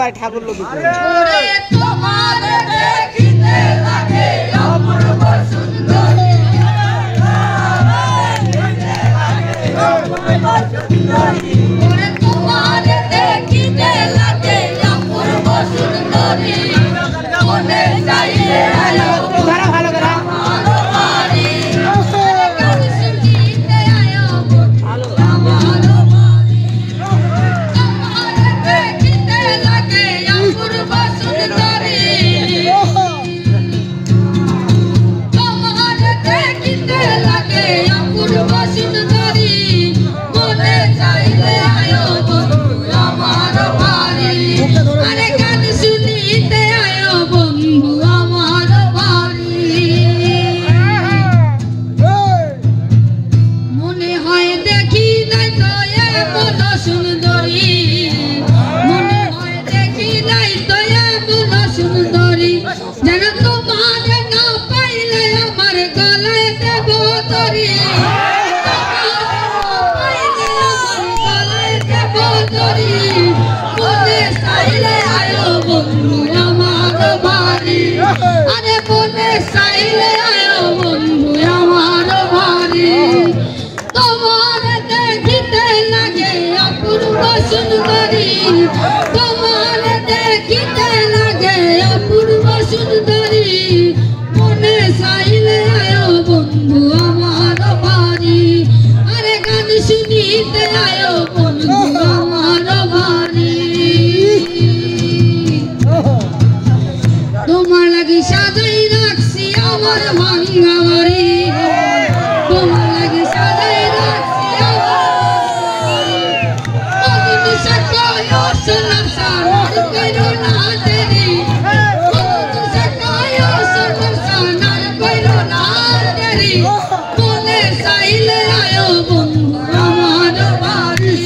ভাই ঠাকুর লোক ভালো করে আরে বনে সাইলে আয়ো বন্ধু আমার বাড়ি তোমার দেখিতে লাগে অপূর্ব সুন্দরী তোমার দেখিতে লাগে অপূর্ব সুন্দরী বনে সাইলে আয়ো বন্ধু আমার বাড়ি আরে গান শুনিতে আয়ো বন্ধু আমার বাড়ি তোমার লাগি সাজাই রাখছি আমার ভাঙ্গা বাড়ি তোমার লাগি সাজাই রাখছি বলে চাইলে আয়ো বন্ধু আমার বাড়ি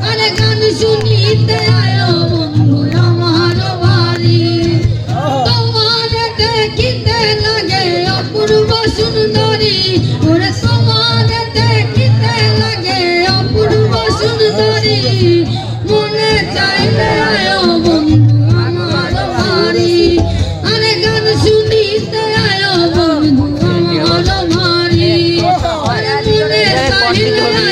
আরে গান শুনিতে আয়ো বন্ধু আমার বাড়ি দেখিতে লাগে অপূর্ব সুন্দরী ওরে তোমার দেখিতে লাগে অপূর্ব সুন্দরী মনে চাইলে আয়ো বন্ধু আমার বাড়ি আরে গান শুনিতে আয়ো বন্ধু আমার বাড়ি আরে মনে চাইলে